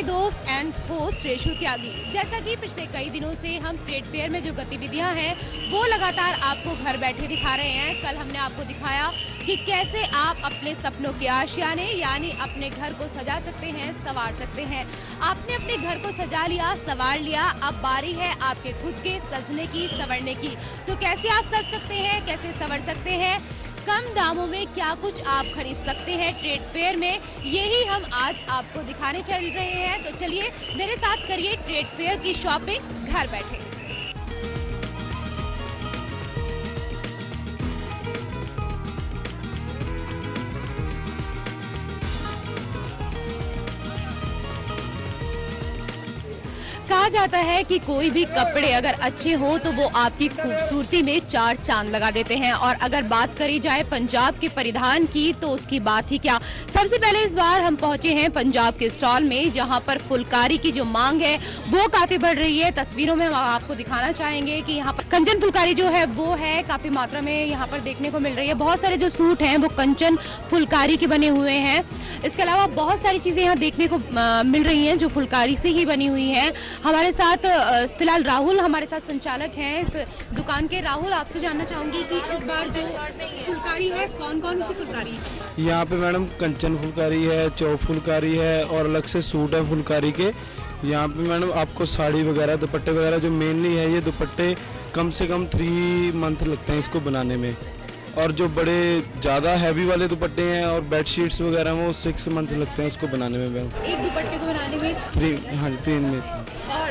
आपकी दोस्त and host Reshu त्यागी। जैसा कि पिछले कई दिनों से हम ट्रेड फेयर में जो गतिविधियां हैं वो लगातार आपको घर बैठे दिखा रहे हैं। कल हमने आपको दिखाया कि कैसे आप अपने सपनों के आशियाने यानी अपने घर को सजा सकते हैं, संवार सकते हैं। आपने अपने घर को सजा लिया, संवार लिया, अब बारी है आपके खुद के सजने की, संवरने की। तो कैसे आप सज सकते हैं, कैसे संवर सकते हैं, कम दामों में क्या कुछ आप खरीद सकते हैं ट्रेड फेयर में, यही हम आज आपको दिखाने चल रहे हैं। तो चलिए मेरे साथ करिए ट्रेड फेयर की शॉपिंग घर बैठे। कहा जाता है कि कोई भी कपड़े अगर अच्छे हो तो वो आपकी खूबसूरती में चार चांद लगा देते हैं। और अगर बात करी जाए पंजाब के परिधान की तो उसकी बात ही क्या। सबसे पहले इस बार हम पहुंचे हैं पंजाब के स्टॉल में, जहां पर फुलकारी की जो मांग है वो काफी बढ़ रही है। तस्वीरों में हम आपको दिखाना चाहेंगे कि यहाँ पर कंचन फुलकारी जो है वो है काफी मात्रा में यहाँ पर देखने को मिल रही है। बहुत सारे जो सूट हैं वो कंचन फुलकारी के बने हुए हैं। इसके अलावा बहुत सारी चीजें यहाँ देखने को मिल रही हैं जो फुलकारी से ही बनी हुई हैं। हमारे साथ फिलहाल राहुल हमारे साथ संचालक हैं इस दुकान के। राहुल, आपसे जानना चाहूंगी कि इस बार जो फुलकारी है कौन कौन सी फुलकारी है? यहाँ पे मैडम कंचन फुलकारी है, चौक फुलकारी है और अलग से सूट है फुलकारी के। यहाँ पे मैडम आपको साड़ी वगैरह, दुपट्टे वगैरह, जो मेनली है ये दुपट्टे कम से कम 3 मंथ लगते हैं इसको बनाने में। और जो बड़े ज़्यादा हैवी वाले दुपट्टे हैं और बेडशीट्स वगैरह वो 6 मंथ लगते हैं उसको बनाने में मैम। एक दुपट्टे को बनाने में 3 में। और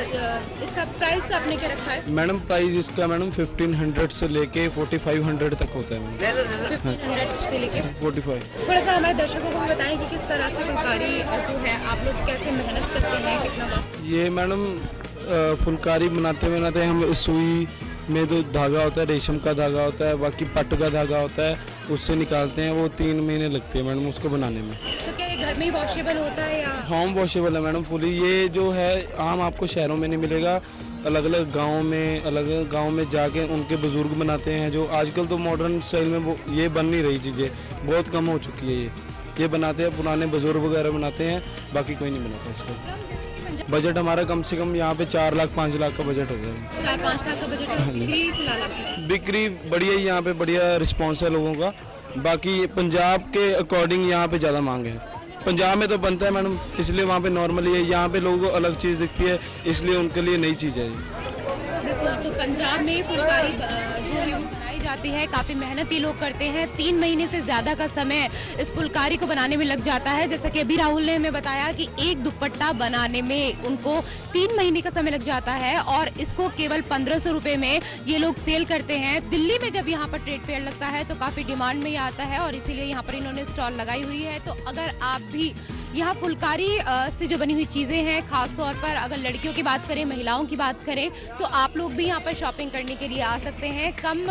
इसका प्राइस आपने क्या रखा है? मैडम प्राइस इसका मैडम 1500 से लेके 4500 तक होता है मैडम। 1500 से लेके 45। थोड़ा सा हमारे दर्शकों को बताएं कि किस तरह से फुलकारी जो है आप लोग कैसे मेहनत करते हैं, कितना? ये मैडम फुलकारी बनाते हम सुई में जो धागा होता है रेशम का धागा होता है, बाकी पट का धागा होता है, उससे निकालते हैं। वो 3 महीने लगते हैं मैडम उसको बनाने में। तो क्या ये घर में ही वॉशेबल होता है या? होम वॉशेबल है मैडम फुली। ये जो है आम आपको शहरों में नहीं मिलेगा, अलग अलग गांव में जाके उनके बुजुर्ग बनाते हैं। जो आजकल तो मॉडर्न स्टाइल में वो ये बन नहीं रही चीज़ें, बहुत कम हो चुकी है। ये बनाते हैं पुराने बुजुर्ग वगैरह बनाते हैं, बाकी कोई नहीं बनाता इसका। बजट हमारा कम से कम यहाँ पे 4 लाख 5 लाख का बजट हो गया। 4-5 लाख का बजट है। बिक्री बढ़िया ही यहाँ पे, बढ़िया रिस्पॉन्स है लोगों का। बाकी पंजाब के अकॉर्डिंग यहाँ पे ज़्यादा मांग है। पंजाब में तो बनता है मैडम, इसलिए वहाँ पे नॉर्मली है। यहाँ पे लोगों को अलग चीज़ दिखती है, इसलिए उनके लिए नई चीज़ है। बिल्कुल, तो पंजाब में फुलकारी जो है वो बनाई जाती है, काफ़ी मेहनती लोग करते हैं। 3 महीने से ज़्यादा का समय इस फुलकारी को बनाने में लग जाता है। जैसा कि अभी राहुल ने हमें बताया कि एक दुपट्टा बनाने में उनको 3 महीने का समय लग जाता है और इसको केवल 1500 रुपये में ये लोग सेल करते हैं। दिल्ली में जब यहाँ पर ट्रेड फेयर लगता है तो काफ़ी डिमांड में ये आता है और इसीलिए यहाँ पर इन्होंने स्टॉल लगाई हुई है। तो अगर आप भी यहाँ फुलकारी से जो बनी हुई चीज़ें हैं, ख़ास तौर पर अगर लड़कियों की बात करें, महिलाओं की बात करें, तो आप लोग भी यहाँ पर शॉपिंग करने के लिए आ सकते हैं। कम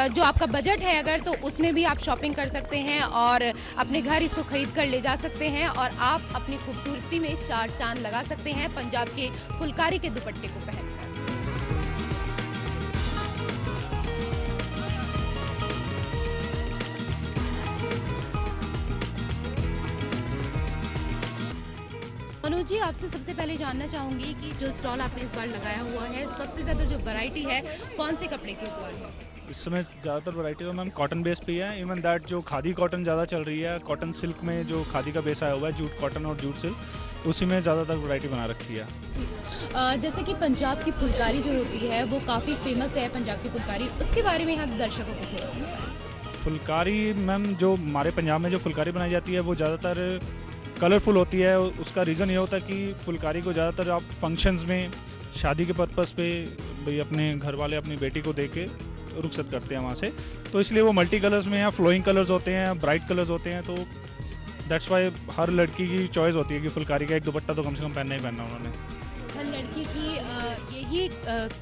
जो आपका बजट है अगर, तो उसमें भी आप शॉपिंग कर सकते हैं और अपने घर इसको खरीद कर ले जा सकते हैं और आप अपनी खूबसूरती में चार चांद लगा सकते हैं पंजाब के फुलकारी के दुपट्टे को पहनकर। मनोज जी, आपसे सबसे पहले जानना चाहूंगी कि जो स्टॉल आपने इस बार लगाया हुआ है, सबसे ज़्यादा जो वैरायटी है कौन से कपड़े की इस बार है? इस समय ज़्यादातर वैरायटी तो मैम कॉटन बेस पे है। इवन दैट जो खादी कॉटन ज़्यादा चल रही है, कॉटन सिल्क में जो खादी का बेस आया हुआ है, जूट कॉटन और जूट सिल्क, उसी में ज़्यादातर वैरायटी बना रखी है। जैसे कि पंजाब की फुलकारी जो होती है वो काफ़ी फेमस है, पंजाब की फुलकारी, उसके बारे में यहाँ दर्शकों को थोड़ा सा बताएं। फुलकारी मैम जो हमारे पंजाब में जो फुलकारी बनाई जाती है वो ज़्यादातर कलरफुल होती है। उसका रीज़न ये होता है कि फुलकारी को ज़्यादातर आप फंक्शंस में, शादी के पर्पस पे भाई अपने घर वाले अपनी बेटी को दे के रुखसत करते हैं वहाँ से, तो इसलिए वो मल्टी कलर्स में या फ्लोइंग कलर्स होते हैं, ब्राइट कलर्स होते हैं। तो दैट्स वाई हर लड़की की चॉइस होती है कि फुलकारी का एक दुपट्टा तो कम से कम पहनना ही पहनना उन्होंने। हर लड़की की यही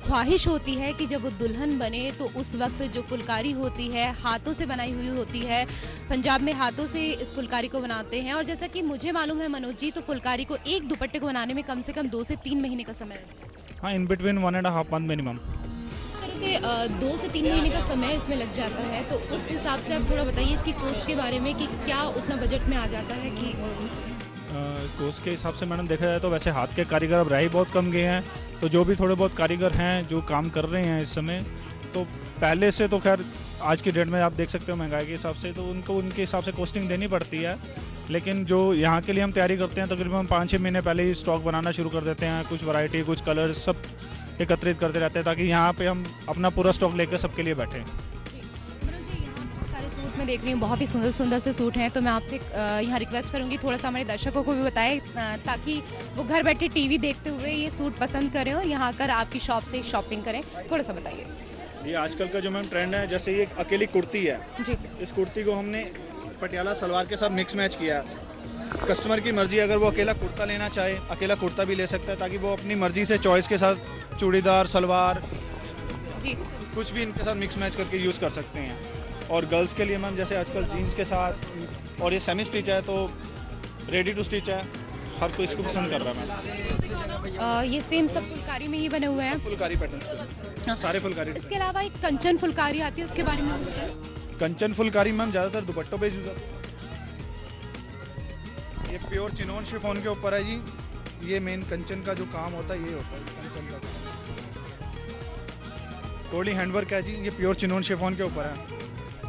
ख्वाहिश होती है कि जब वो दुल्हन बने तो उस वक्त जो फुलकारी होती है हाथों से बनाई हुई होती है। पंजाब में हाथों से इस फुलकारी को बनाते हैं और जैसा कि मुझे मालूम है मनोज जी, तो फुलकारी को एक दुपट्टे को बनाने में कम से कम 2 से 3 महीने का समय लगता है। हाँ, इन बिटवीन 1.5 मंथ मिनिमम। से 2 से 3 महीने का समय इसमें लग जाता है, तो उस हिसाब से आप थोड़ा बताइए इसकी कॉस्ट के बारे में कि क्या उतना बजट में आ जाता है कि कोर्स के हिसाब से मैडम देखा जाए तो वैसे हाथ के कारीगर अब रह ही बहुत कम गए हैं, तो जो भी थोड़े बहुत कारीगर हैं जो काम कर रहे हैं इस समय, तो पहले से तो खैर आज की डेट में आप देख सकते हो महंगाई के हिसाब से, तो उनको उनके हिसाब से कॉस्टिंग देनी पड़ती है। लेकिन जो यहाँ के लिए हम तैयारी करते हैं तकरीबन हम 5-6 महीने पहले ही स्टॉक बनाना शुरू कर देते हैं, कुछ वैरायटी कुछ कलर सब एकत्रित करते रहते हैं ताकि यहाँ पे हम अपना पूरा स्टॉक लेकर सबके लिए बैठें। सूट में देख रही हूँ, बहुत ही सुंदर सुंदर से सूट हैं, तो मैं आपसे यहाँ रिक्वेस्ट करूँगी थोड़ा सा हमारे दर्शकों को भी बताएं ताकि वो घर बैठे टीवी देखते हुए ये सूट पसंद करें और यहाँ आकर आपकी शॉप से शॉपिंग करें। थोड़ा सा बताइए। ये आजकल का जो मैम ट्रेंड है, जैसे ये अकेली कुर्ती है जी, इस कुर्ती को हमने पटियाला सलवार के साथ मिक्स मैच किया। कस्टमर की मर्जी, अगर वो अकेला कुर्ता लेना चाहे अकेला कुर्ता भी ले सकता है, ताकि वो अपनी मर्जी से चॉइस के साथ चूड़ीदार सलवार जी, कुछ भी इनके साथ मिक्स मैच करके यूज़ कर सकते हैं। और गर्ल्स के लिए मैम जैसे आजकल जीन्स के साथ, और ये सेमी स्टिच है तो रेडी टू स्टिच है, हर कोई इसको पसंद कर रहा है मैम। ये सेम सब फुलकारी में ही बने हुए हैं, फुलकारी पैटर्न सारे फुलकारी। इसके अलावा एक कंचन फुलकारी आती है, उसके बारे में बताएं। कंचन फुलकारी मैम ज़्यादातर दुपट्टों पे यूज होता है। ये प्योर चिनोन शिफॉन के ऊपर है जी, ये मेन कंचन का जो काम होता है ये होता है कंचन का। टोटली हैंडवर्क है जी, ये प्योर चिनोन शिफॉन के ऊपर है।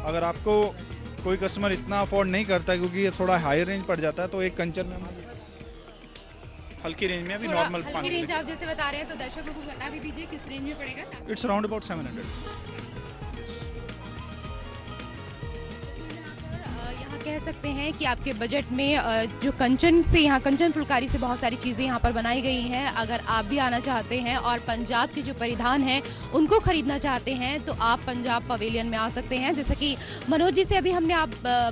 अगर आपको कोई कस्टमर इतना अफोर्ड नहीं करता है क्योंकि ये थोड़ा हाई रेंज पड़ जाता है, तो एक कंचन में हल्की रेंज में अभी नॉर्मल हल्की रेंज आप जैसे बता रहे हैं, तो दर्शकों को बता भी दीजिए किस रेंज में पड़ेगा। It's around about 700। यहाँ कह सकते हैं कि आपके बजट में जो कंचन से, यहाँ कंचन फुलकारी से बहुत सारी चीज़ें यहाँ पर बनाई गई हैं। अगर आप भी आना चाहते हैं और पंजाब के जो परिधान हैं उनको ख़रीदना चाहते हैं तो आप पंजाब पवेलियन में आ सकते हैं। जैसा कि मनोज जी से अभी हमने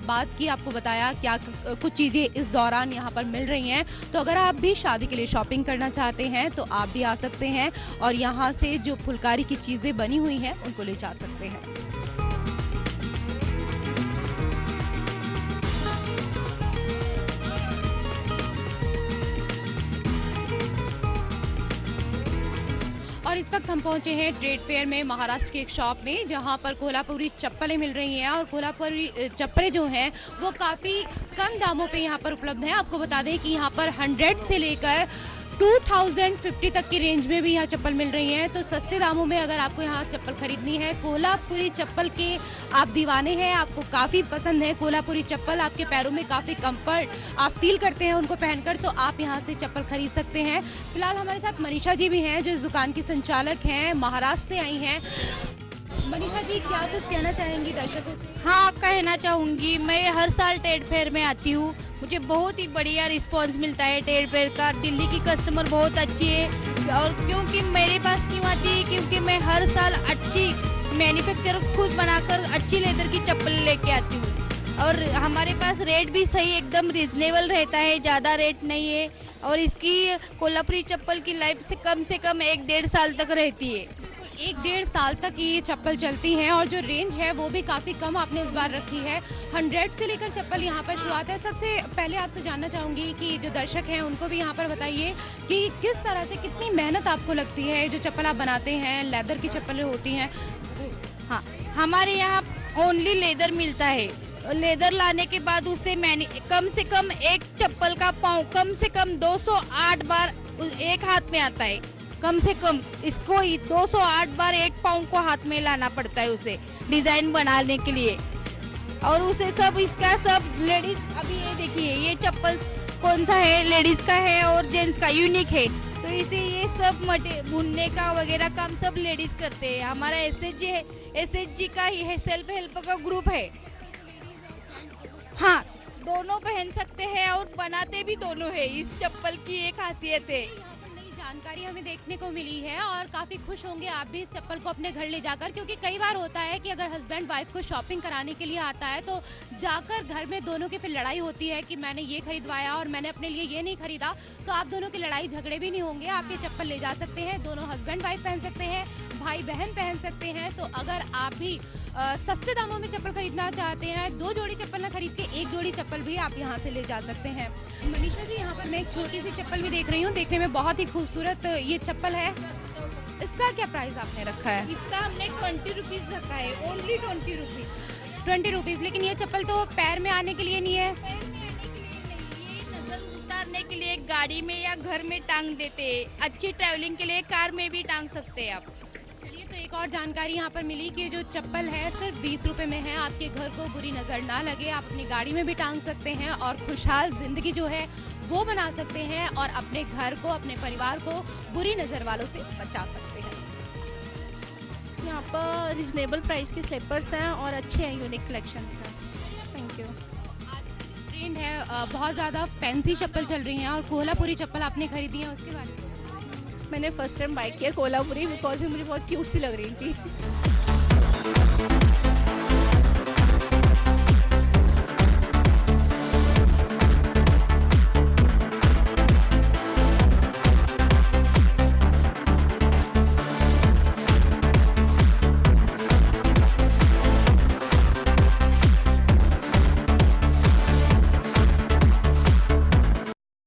बात की, आपको बताया क्या कुछ चीज़ें इस दौरान यहाँ पर मिल रही हैं। तो अगर आप भी शादी के लिए शॉपिंग करना चाहते हैं तो आप भी आ सकते हैं और यहाँ से जो फुलकारी की चीज़ें बनी हुई हैं उनको ले जा सकते हैं। और इस वक्त हम पहुंचे हैं ट्रेड फेयर में, महाराष्ट्र की एक शॉप में, जहां पर कोल्हापुरी चप्पलें मिल रही हैं। और कोल्हापुरी चप्पलें जो हैं वो काफ़ी कम दामों पे यहां पर उपलब्ध हैं। आपको बता दें कि यहां पर 100 से लेकर 2050 तक की रेंज में भी यहाँ चप्पल मिल रही हैं। तो सस्ते दामों में अगर आपको यहाँ चप्पल खरीदनी है, कोल्हापुरी चप्पल के आप दीवाने हैं, आपको काफ़ी पसंद है कोल्हापुरी चप्पल, आपके पैरों में काफ़ी कंफर्ट आप फील करते हैं उनको पहनकर, तो आप यहाँ से चप्पल खरीद सकते हैं। फिलहाल हमारे साथ मनीषा जी भी हैं जो इस दुकान की संचालक हैं, महाराष्ट्र से आई हैं। मनीषा जी, क्या कुछ कहना चाहेंगी दर्शकों से? हाँ, कहना चाहूँगी, मैं हर साल ट्रेड फेयर में आती हूँ, मुझे बहुत ही बढ़िया रिस्पांस मिलता है ट्रेड फेयर का। दिल्ली की कस्टमर बहुत अच्छी है, और क्योंकि मेरे पास क्यों आती है, क्योंकि मैं हर साल अच्छी मैन्युफैक्चर खुद बनाकर अच्छी लेदर की चप्पल लेके आती हूँ। और हमारे पास रेट भी सही एकदम रिजनेबल रहता है, ज़्यादा रेट नहीं है। और इसकी कोल्हापुरी चप्पल की लाइफ से कम 1-1.5 साल तक रहती है। 1-1.5 साल तक ये चप्पल चलती हैं और जो रेंज है वो भी काफ़ी कम आपने इस बार रखी है। 100 से लेकर चप्पल यहाँ पर शुरुआत है। सबसे पहले आपसे जानना चाहूँगी कि जो दर्शक हैं उनको भी यहाँ पर बताइए कि किस तरह से, कितनी मेहनत आपको लगती है जो चप्पल आप बनाते हैं, लेदर की चप्पलें होती हैं। हाँ, हमारे यहाँ ओनली लेदर मिलता है। लेदर लाने के बाद उसे कम से कम एक चप्पल का पाँव कम से कम 208 बार एक हाथ में आता है। कम से कम इसको 208 बार एक पाँव को हाथ में लाना पड़ता है उसे डिज़ाइन बनाने के लिए। और उसे सब इसका सब लेडीज, अभी ये देखिए ये चप्पल कौन सा है, लेडीज़ का है और जेंट्स का यूनिक है, तो इसे ये सब बुनने का वगैरह काम सब लेडीज़ करते हैं। हमारा SHG है, SHG का ही है, सेल्फ हेल्प का ग्रुप है। हाँ, दोनों पहन सकते हैं और बनाते भी दोनों है, इस चप्पल की एक खासियत है। जानकारी हमें देखने को मिली है और काफ़ी खुश होंगे आप भी इस चप्पल को अपने घर ले जाकर, क्योंकि कई बार होता है कि अगर हस्बैंड वाइफ को शॉपिंग कराने के लिए आता है तो जाकर घर में दोनों की फिर लड़ाई होती है कि मैंने ये खरीदवाया और मैंने अपने लिए ये नहीं खरीदा। तो आप दोनों की लड़ाई झगड़े भी नहीं होंगे, आप ये चप्पल ले जा सकते हैं, दोनों हस्बैंड वाइफ पहन सकते हैं, भाई बहन पहन सकते हैं। तो अगर आप भी सस्ते दामों में चप्पल खरीदना चाहते हैं, 2 जोड़ी चप्पल ना खरीद के 1 जोड़ी चप्पल भी आप यहाँ से ले जा सकते हैं। मनीषा जी, यहाँ पर मैं एक छोटी सी चप्पल भी देख रही हूँ, देखने में बहुत ही खूबसूरत ये चप्पल है। इसका क्या प्राइस आपने रखा है? इसका हमने 20 रुपीज़ रखा है, ओनली 20 रुपीज़। 20 रुपीज़। लेकिन ये चप्पल तो पैर में आने के लिए नहीं है। पैर में आने के लिए नहीं, ये नजर के लिए गाड़ी में या घर में टांग देते हैं, अच्छी ट्रैवलिंग के लिए कार में भी टांग सकते हैं आप। चलिए, तो एक और जानकारी यहाँ पर मिली कि जो चप्पल है सिर्फ 20 रुपए में है। आपके घर को बुरी नज़र ना लगे, आप अपनी गाड़ी में भी टांग सकते हैं और खुशहाल ज़िंदगी जो है वो बना सकते हैं और अपने घर को, अपने परिवार को बुरी नज़र वालों से बचा सकते हैं। यहाँ पर रिजनेबल प्राइस के स्लीपर्स हैं और अच्छे हैं, यूनिक कलेक्शंस हैं। Thank you. ट्रेंड है, बहुत ज़्यादा फैंसी चप्पल चल रही हैं और कोल्हापुरी चप्पल आपने खरीदी है, उसके बारे में मैंने फर्स्ट टाइम बाय किया कोल्हापुरी, बिकॉज मुझे बहुत क्यूट सी लग रही थी।